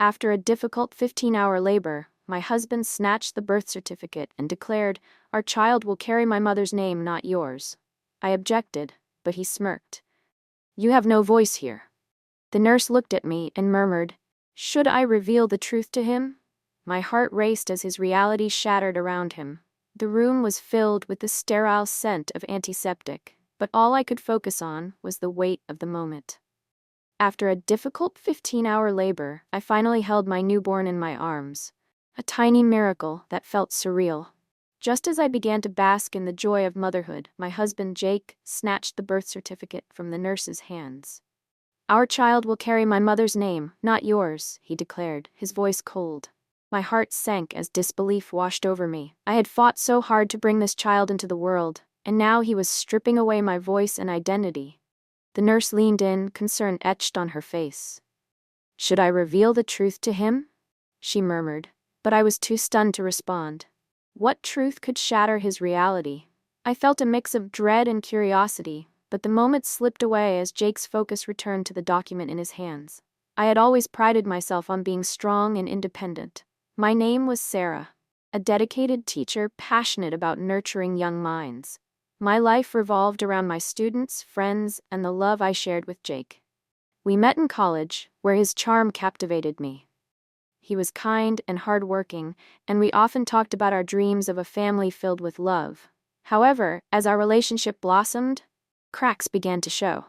After a difficult 15-hour labor, my husband snatched the birth certificate and declared, "Our child will carry my mother's name, not yours." I objected, but he smirked. "You have no voice here." The nurse looked at me and murmured, "Should I reveal the truth to him?" My heart raced as his reality shattered around him. The room was filled with the sterile scent of antiseptic, but all I could focus on was the weight of the moment. After a difficult 15-hour labor, I finally held my newborn in my arms. A tiny miracle that felt surreal. Just as I began to bask in the joy of motherhood, my husband Jake snatched the birth certificate from the nurse's hands. "Our child will carry my mother's name, not yours," he declared, his voice cold. My heart sank as disbelief washed over me. I had fought so hard to bring this child into the world, and now he was stripping away my voice and identity. The nurse leaned in, concern etched on her face. "Should I reveal the truth to him?" she murmured, but I was too stunned to respond. What truth could shatter his reality? I felt a mix of dread and curiosity, but the moment slipped away as Jake's focus returned to the document in his hands. I had always prided myself on being strong and independent. My name was Sarah, a dedicated teacher passionate about nurturing young minds. My life revolved around my students, friends, and the love I shared with Jake. We met in college, where his charm captivated me. He was kind and hardworking, and we often talked about our dreams of a family filled with love. However, as our relationship blossomed, cracks began to show.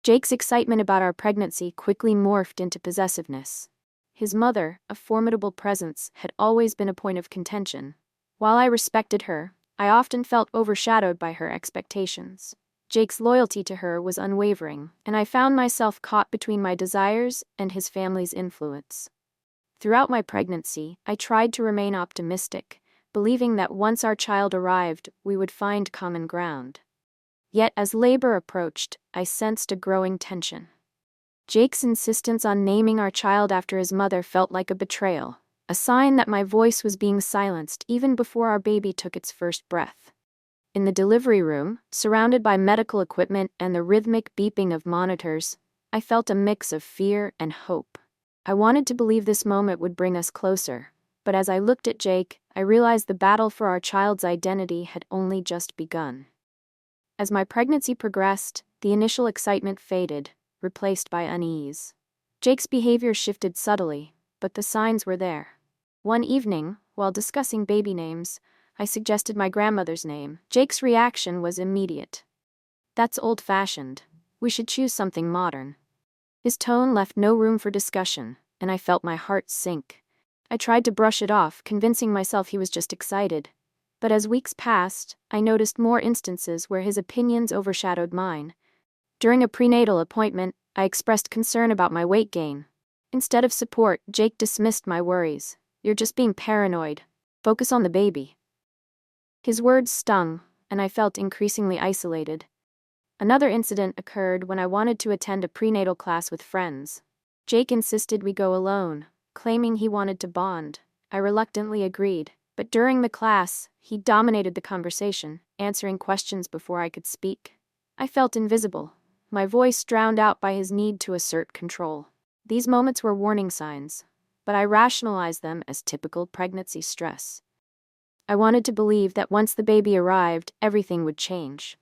Jake's excitement about our pregnancy quickly morphed into possessiveness. His mother, a formidable presence, had always been a point of contention. While I respected her, I often felt overshadowed by her expectations. Jake's loyalty to her was unwavering, and I found myself caught between my desires and his family's influence. Throughout my pregnancy, I tried to remain optimistic, believing that once our child arrived, we would find common ground. Yet as labor approached, I sensed a growing tension. Jake's insistence on naming our child after his mother felt like a betrayal, a sign that my voice was being silenced even before our baby took its first breath. In the delivery room, surrounded by medical equipment and the rhythmic beeping of monitors, I felt a mix of fear and hope. I wanted to believe this moment would bring us closer, but as I looked at Jake, I realized the battle for our child's identity had only just begun. As my pregnancy progressed, the initial excitement faded, replaced by unease. Jake's behavior shifted subtly, but the signs were there. One evening, while discussing baby names, I suggested my grandmother's name. Jake's reaction was immediate. "That's old-fashioned. We should choose something modern." His tone left no room for discussion, and I felt my heart sink. I tried to brush it off, convincing myself he was just excited. But as weeks passed, I noticed more instances where his opinions overshadowed mine. During a prenatal appointment, I expressed concern about my weight gain. Instead of support, Jake dismissed my worries. "You're just being paranoid. Focus on the baby." His words stung, and I felt increasingly isolated. Another incident occurred when I wanted to attend a prenatal class with friends. Jake insisted we go alone, claiming he wanted to bond. I reluctantly agreed, but during the class, he dominated the conversation, answering questions before I could speak. I felt invisible, my voice drowned out by his need to assert control. These moments were warning signs, but I rationalized them as typical pregnancy stress. I wanted to believe that once the baby arrived, everything would change.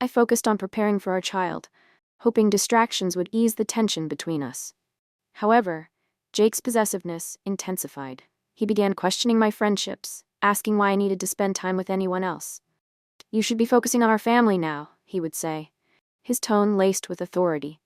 I focused on preparing for our child, hoping distractions would ease the tension between us. However, Jake's possessiveness intensified. He began questioning my friendships, asking why I needed to spend time with anyone else. "You should be focusing on our family now," he would say, his tone laced with authority.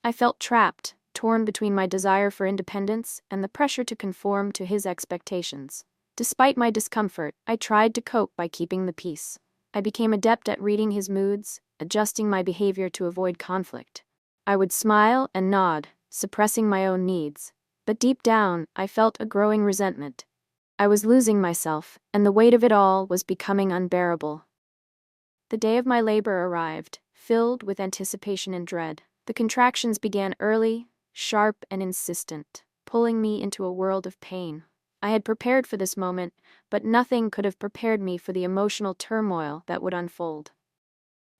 I felt trapped, torn between my desire for independence and the pressure to conform to his expectations. Despite my discomfort, I tried to cope by keeping the peace. I became adept at reading his moods, adjusting my behavior to avoid conflict. I would smile and nod, suppressing my own needs, but deep down, I felt a growing resentment. I was losing myself, and the weight of it all was becoming unbearable. The day of my labor arrived, filled with anticipation and dread. The contractions began early, sharp and insistent, pulling me into a world of pain. I had prepared for this moment, but nothing could have prepared me for the emotional turmoil that would unfold.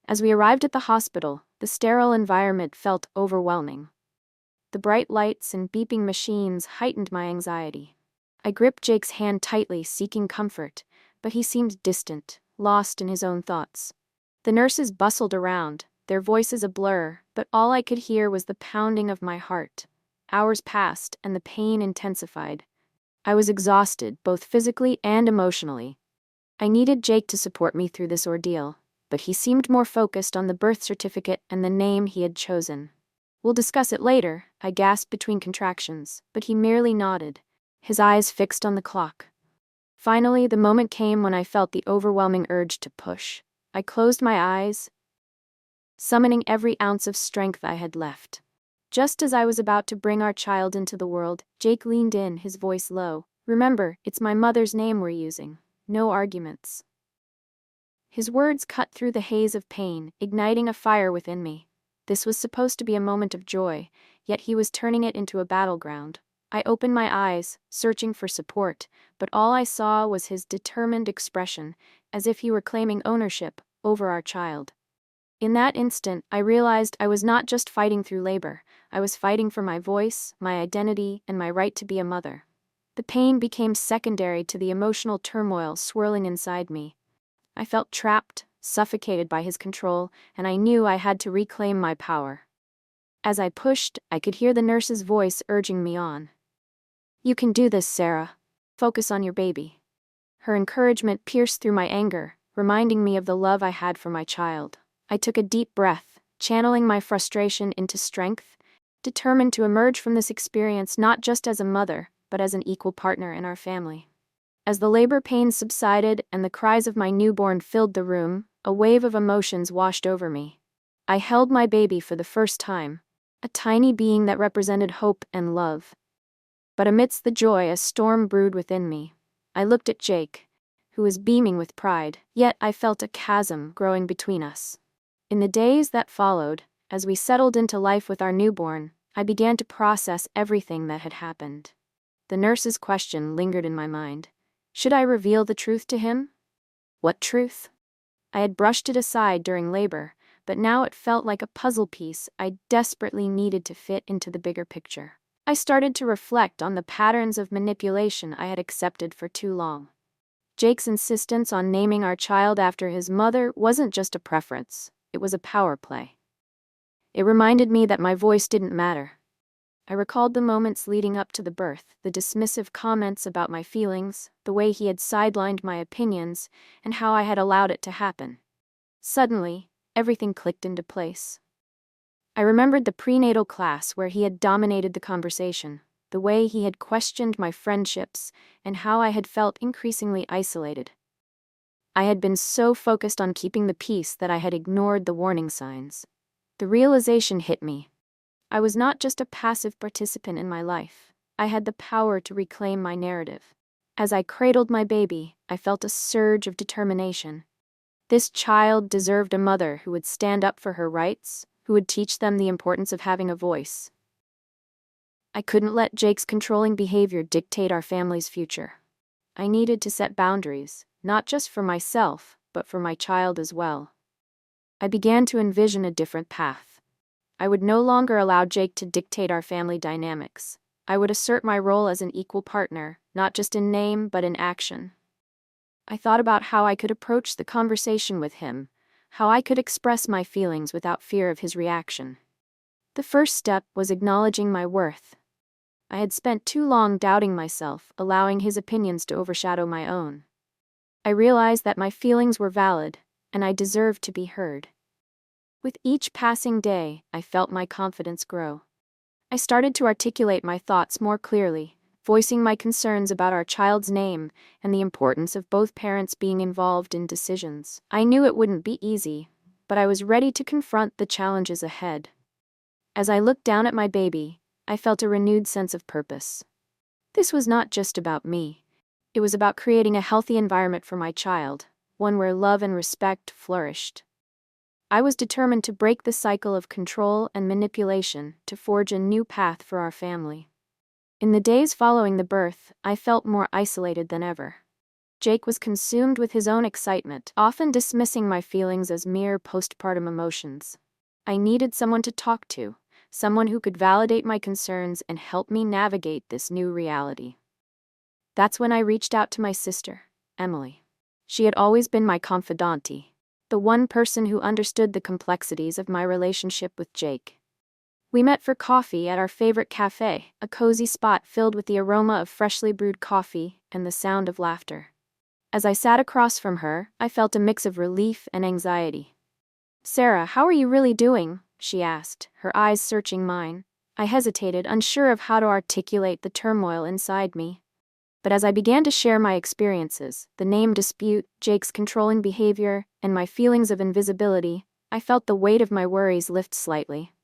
As we arrived at the hospital, the sterile environment felt overwhelming. The bright lights and beeping machines heightened my anxiety. I gripped Jake's hand tightly, seeking comfort, but he seemed distant, lost in his own thoughts. The nurses bustled around, their voices a blur, but all I could hear was the pounding of my heart. Hours passed, and the pain intensified. I was exhausted, both physically and emotionally. I needed Jake to support me through this ordeal, but he seemed more focused on the birth certificate and the name he had chosen. "We'll discuss it later," I gasped between contractions, but he merely nodded, his eyes fixed on the clock. Finally, the moment came when I felt the overwhelming urge to push. I closed my eyes, summoning every ounce of strength I had left. Just as I was about to bring our child into the world, Jake leaned in, his voice low. "Remember, it's my mother's name we're using. No arguments." His words cut through the haze of pain, igniting a fire within me. This was supposed to be a moment of joy, yet he was turning it into a battleground. I opened my eyes, searching for support, but all I saw was his determined expression, as if he were claiming ownership over our child. In that instant, I realized I was not just fighting through labor, I was fighting for my voice, my identity, and my right to be a mother. The pain became secondary to the emotional turmoil swirling inside me. I felt trapped, suffocated by his control, and I knew I had to reclaim my power. As I pushed, I could hear the nurse's voice urging me on. "You can do this, Sarah. Focus on your baby." Her encouragement pierced through my anger, reminding me of the love I had for my child. I took a deep breath, channeling my frustration into strength, determined to emerge from this experience not just as a mother, but as an equal partner in our family. As the labor pains subsided and the cries of my newborn filled the room, a wave of emotions washed over me. I held my baby for the first time, a tiny being that represented hope and love. But amidst the joy, a storm brewed within me. I looked at Jake, who was beaming with pride, yet I felt a chasm growing between us. In the days that followed, as we settled into life with our newborn, I began to process everything that had happened. The nurse's question lingered in my mind. Should I reveal the truth to him? What truth? I had brushed it aside during labor, but now it felt like a puzzle piece I desperately needed to fit into the bigger picture. I started to reflect on the patterns of manipulation I had accepted for too long. Jake's insistence on naming our child after his mother wasn't just a preference, it was a power play. It reminded me that my voice didn't matter. I recalled the moments leading up to the birth, the dismissive comments about my feelings, the way he had sidelined my opinions, and how I had allowed it to happen. Suddenly, everything clicked into place. I remembered the prenatal class where he had dominated the conversation, the way he had questioned my friendships, and how I had felt increasingly isolated. I had been so focused on keeping the peace that I had ignored the warning signs. The realization hit me. I was not just a passive participant in my life. I had the power to reclaim my narrative. As I cradled my baby, I felt a surge of determination. This child deserved a mother who would stand up for her rights, who would teach them the importance of having a voice. I couldn't let Jake's controlling behavior dictate our family's future. I needed to set boundaries, not just for myself, but for my child as well. I began to envision a different path. I would no longer allow Jake to dictate our family dynamics. I would assert my role as an equal partner, not just in name but in action. I thought about how I could approach the conversation with him, how I could express my feelings without fear of his reaction. The first step was acknowledging my worth. I had spent too long doubting myself, allowing his opinions to overshadow my own. I realized that my feelings were valid, and I deserved to be heard. With each passing day, I felt my confidence grow. I started to articulate my thoughts more clearly, voicing my concerns about our child's name and the importance of both parents being involved in decisions. I knew it wouldn't be easy, but I was ready to confront the challenges ahead. As I looked down at my baby, I felt a renewed sense of purpose. This was not just about me. It was about creating a healthy environment for my child, one where love and respect flourished. I was determined to break the cycle of control and manipulation to forge a new path for our family. In the days following the birth, I felt more isolated than ever. Jake was consumed with his own excitement, often dismissing my feelings as mere postpartum emotions. I needed someone to talk to, someone who could validate my concerns and help me navigate this new reality. That's when I reached out to my sister, Emily. She had always been my confidante, the one person who understood the complexities of my relationship with Jake. We met for coffee at our favorite cafe, a cozy spot filled with the aroma of freshly brewed coffee and the sound of laughter. As I sat across from her, I felt a mix of relief and anxiety. "Sarah, how are you really doing?" she asked, her eyes searching mine. I hesitated, unsure of how to articulate the turmoil inside me. But as I began to share my experiences, the name dispute, Jake's controlling behavior, and my feelings of invisibility, I felt the weight of my worries lift slightly.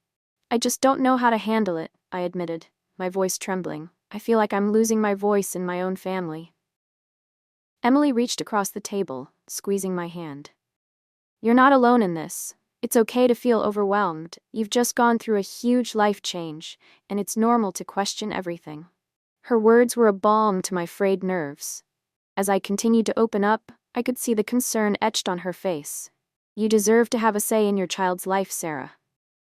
"I just don't know how to handle it," I admitted, my voice trembling. "I feel like I'm losing my voice in my own family." Emily reached across the table, squeezing my hand. "You're not alone in this. It's okay to feel overwhelmed. You've just gone through a huge life change, and it's normal to question everything." Her words were a balm to my frayed nerves. As I continued to open up, I could see the concern etched on her face. "You deserve to have a say in your child's life, Sarah.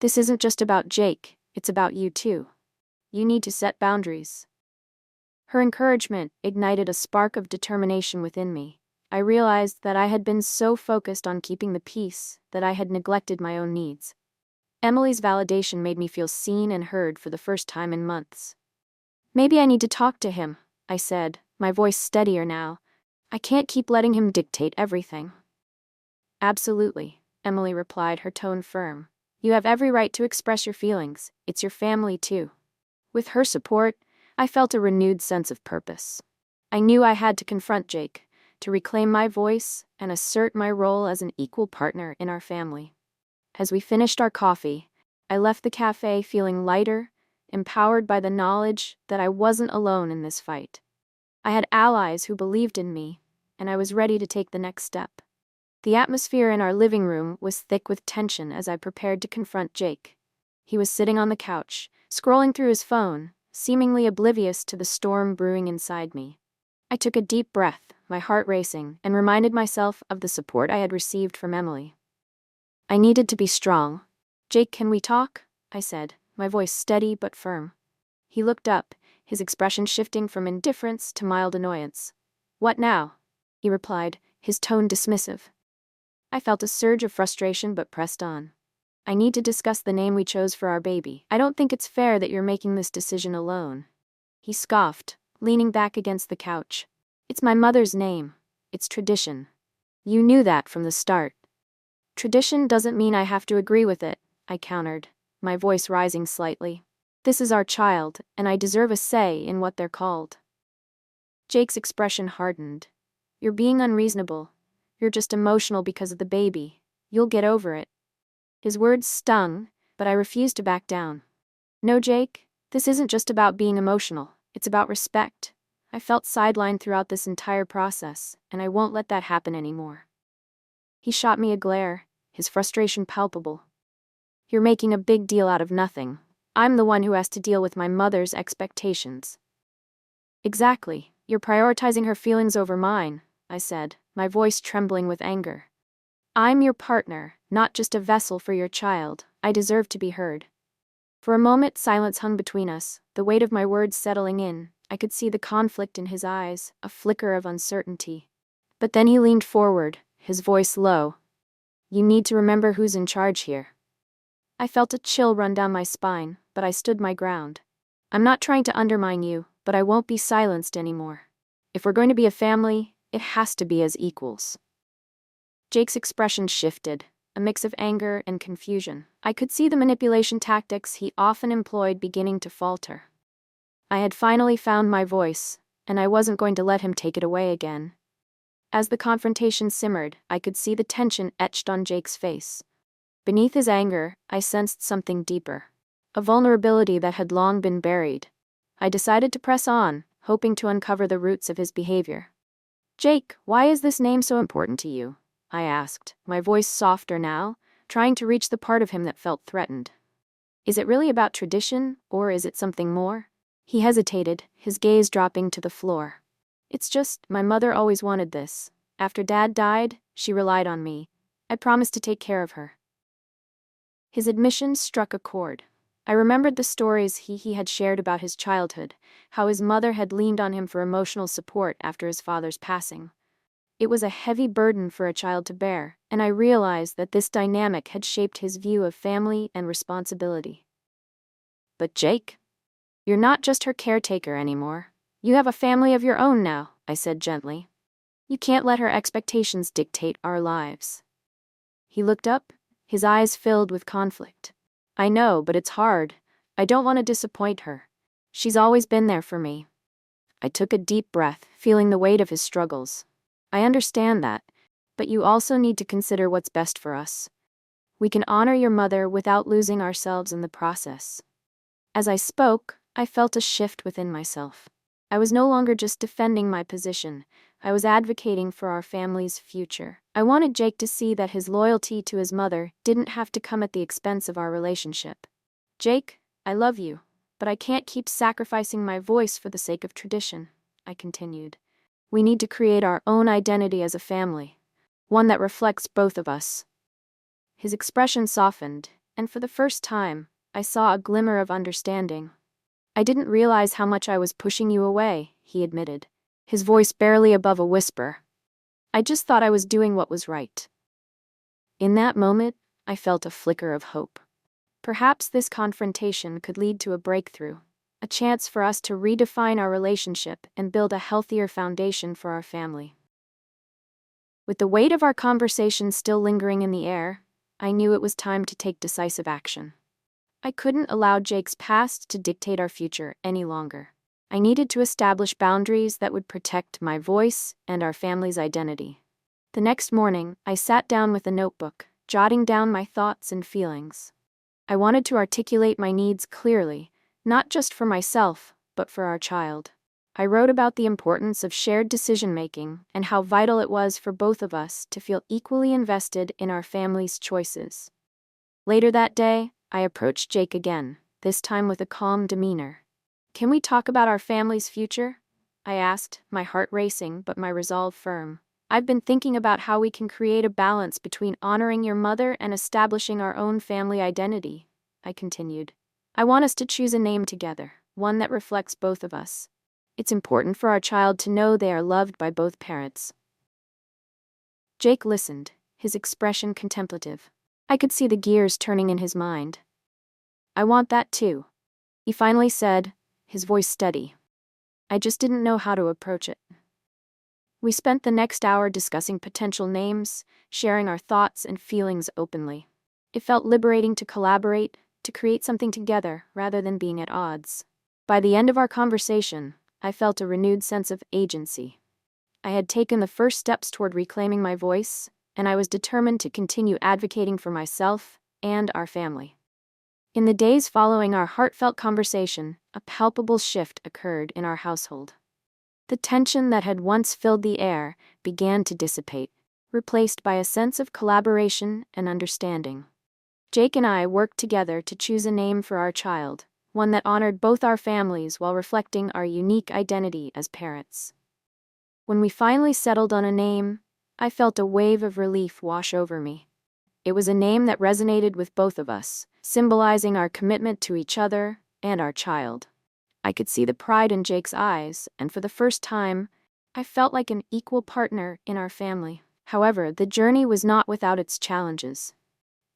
This isn't just about Jake, it's about you too. You need to set boundaries." Her encouragement ignited a spark of determination within me. I realized that I had been so focused on keeping the peace that I had neglected my own needs. Emily's validation made me feel seen and heard for the first time in months. "Maybe I need to talk to him," I said, my voice steadier now. "I can't keep letting him dictate everything." "Absolutely," Emily replied, her tone firm. "You have every right to express your feelings. It's your family too." With her support, I felt a renewed sense of purpose. I knew I had to confront Jake, to reclaim my voice and assert my role as an equal partner in our family. As we finished our coffee, I left the cafe feeling lighter, empowered by the knowledge that I wasn't alone in this fight. I had allies who believed in me, and I was ready to take the next step. The atmosphere in our living room was thick with tension as I prepared to confront Jake. He was sitting on the couch, scrolling through his phone, seemingly oblivious to the storm brewing inside me. I took a deep breath, my heart racing, and reminded myself of the support I had received from Emily. I needed to be strong. "Jake, can we talk?" I said, my voice steady but firm. He looked up, his expression shifting from indifference to mild annoyance. "What now?" he replied, his tone dismissive. I felt a surge of frustration but pressed on. "I need to discuss the name we chose for our baby. I don't think it's fair that you're making this decision alone." He scoffed, leaning back against the couch. "It's my mother's name. It's tradition. You knew that from the start." "Tradition doesn't mean I have to agree with it," I countered, my voice rising slightly. "This is our child, and I deserve a say in what they're called." Jake's expression hardened. "You're being unreasonable. You're just emotional because of the baby. You'll get over it." His words stung, but I refused to back down. "No, Jake, this isn't just about being emotional. It's about respect. I felt sidelined throughout this entire process, and I won't let that happen anymore." He shot me a glare, his frustration palpable. "You're making a big deal out of nothing. I'm the one who has to deal with my mother's expectations." "Exactly. You're prioritizing her feelings over mine," I said, my voice trembling with anger. "I'm your partner, not just a vessel for your child. I deserve to be heard." For a moment, silence hung between us, the weight of my words settling in. I could see the conflict in his eyes, a flicker of uncertainty. But then he leaned forward, his voice low. "You need to remember who's in charge here." I felt a chill run down my spine, but I stood my ground. "I'm not trying to undermine you, but I won't be silenced anymore. If we're going to be a family, it has to be as equals." Jake's expression shifted, a mix of anger and confusion. I could see the manipulation tactics he often employed beginning to falter. I had finally found my voice, and I wasn't going to let him take it away again. As the confrontation simmered, I could see the tension etched on Jake's face. Beneath his anger, I sensed something deeper, a vulnerability that had long been buried. I decided to press on, hoping to uncover the roots of his behavior. "Jake, why is this name so important to you?" I asked, my voice softer now, trying to reach the part of him that felt threatened. "Is it really about tradition, or is it something more?" He hesitated, his gaze dropping to the floor. "It's just, my mother always wanted this. After Dad died, she relied on me. I promised to take care of her." His admission struck a chord. I remembered the stories he had shared about his childhood, how his mother had leaned on him for emotional support after his father's passing. It was a heavy burden for a child to bear, and I realized that this dynamic had shaped his view of family and responsibility. But Jake, you're not just her caretaker anymore. You have a family of your own now, I said gently. You can't let her expectations dictate our lives. He looked up, his eyes filled with conflict. I know, but it's hard. I don't want to disappoint her. She's always been there for me. I took a deep breath, feeling the weight of his struggles. I understand that, but you also need to consider what's best for us. We can honor your mother without losing ourselves in the process. As I spoke, I felt a shift within myself. I was no longer just defending my position. I was advocating for our family's future. I wanted Jake to see that his loyalty to his mother didn't have to come at the expense of our relationship. Jake, I love you, but I can't keep sacrificing my voice for the sake of tradition, I continued. We need to create our own identity as a family, one that reflects both of us. His expression softened, and for the first time, I saw a glimmer of understanding. I didn't realize how much I was pushing you away, he admitted, his voice barely above a whisper. I just thought I was doing what was right. In that moment, I felt a flicker of hope. Perhaps this confrontation could lead to a breakthrough, a chance for us to redefine our relationship and build a healthier foundation for our family. With the weight of our conversation still lingering in the air, I knew it was time to take decisive action. I couldn't allow Jake's past to dictate our future any longer. I needed to establish boundaries that would protect my voice and our family's identity. The next morning, I sat down with a notebook, jotting down my thoughts and feelings. I wanted to articulate my needs clearly, not just for myself, but for our child. I wrote about the importance of shared decision-making and how vital it was for both of us to feel equally invested in our family's choices. Later that day, I approached Jake again, this time with a calm demeanor. Can we talk about our family's future? I asked, my heart racing but my resolve firm. I've been thinking about how we can create a balance between honoring your mother and establishing our own family identity, I continued. I want us to choose a name together, one that reflects both of us. It's important for our child to know they are loved by both parents. Jake listened, his expression contemplative. I could see the gears turning in his mind. I want that too, he finally said, his voice steady. I just didn't know how to approach it. We spent the next hour discussing potential names, sharing our thoughts and feelings openly. It felt liberating to collaborate, to create something together rather than being at odds. By the end of our conversation, I felt a renewed sense of agency. I had taken the first steps toward reclaiming my voice, and I was determined to continue advocating for myself and our family. In the days following our heartfelt conversation, a palpable shift occurred in our household. The tension that had once filled the air began to dissipate, replaced by a sense of collaboration and understanding. Jake and I worked together to choose a name for our child, one that honored both our families while reflecting our unique identity as parents. When we finally settled on a name, I felt a wave of relief wash over me. It was a name that resonated with both of us, symbolizing our commitment to each other and our child. I could see the pride in Jake's eyes, and for the first time, I felt like an equal partner in our family. However, the journey was not without its challenges.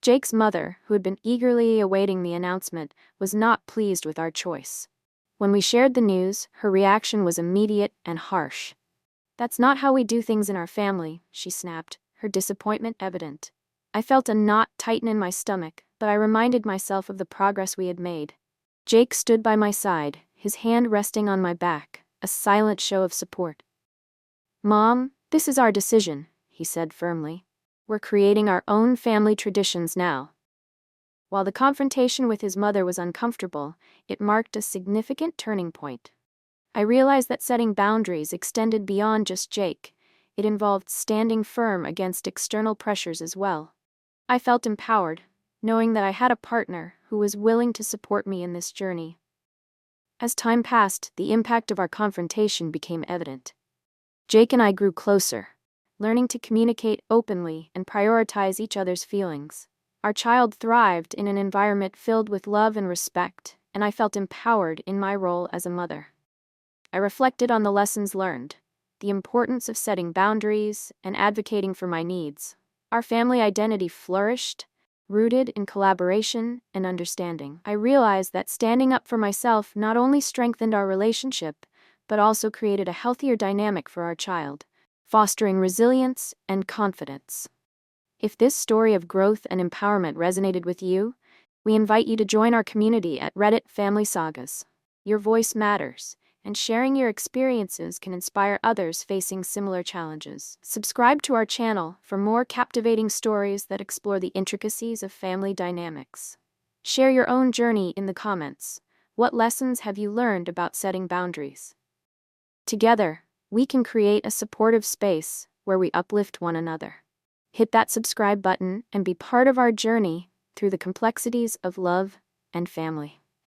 Jake's mother, who had been eagerly awaiting the announcement, was not pleased with our choice. When we shared the news, her reaction was immediate and harsh. "That's not how we do things in our family," she snapped, her disappointment evident. I felt a knot tighten in my stomach, but I reminded myself of the progress we had made. Jake stood by my side, his hand resting on my back, a silent show of support. "Mom, this is our decision," he said firmly. "We're creating our own family traditions now." While the confrontation with his mother was uncomfortable, it marked a significant turning point. I realized that setting boundaries extended beyond just Jake. It involved standing firm against external pressures as well. I felt empowered, knowing that I had a partner who was willing to support me in this journey. As time passed, the impact of our confrontation became evident. Jake and I grew closer, learning to communicate openly and prioritize each other's feelings. Our child thrived in an environment filled with love and respect, and I felt empowered in my role as a mother. I reflected on the lessons learned, the importance of setting boundaries and advocating for my needs. Our family identity flourished, rooted in collaboration and understanding. I realized that standing up for myself not only strengthened our relationship, but also created a healthier dynamic for our child, fostering resilience and confidence. If this story of growth and empowerment resonated with you, we invite you to join our community at Reddit Family Sagas. Your voice matters, and sharing your experiences can inspire others facing similar challenges. Subscribe to our channel for more captivating stories that explore the intricacies of family dynamics. Share your own journey in the comments. What lessons have you learned about setting boundaries? Together, we can create a supportive space where we uplift one another. Hit that subscribe button and be part of our journey through the complexities of love and family.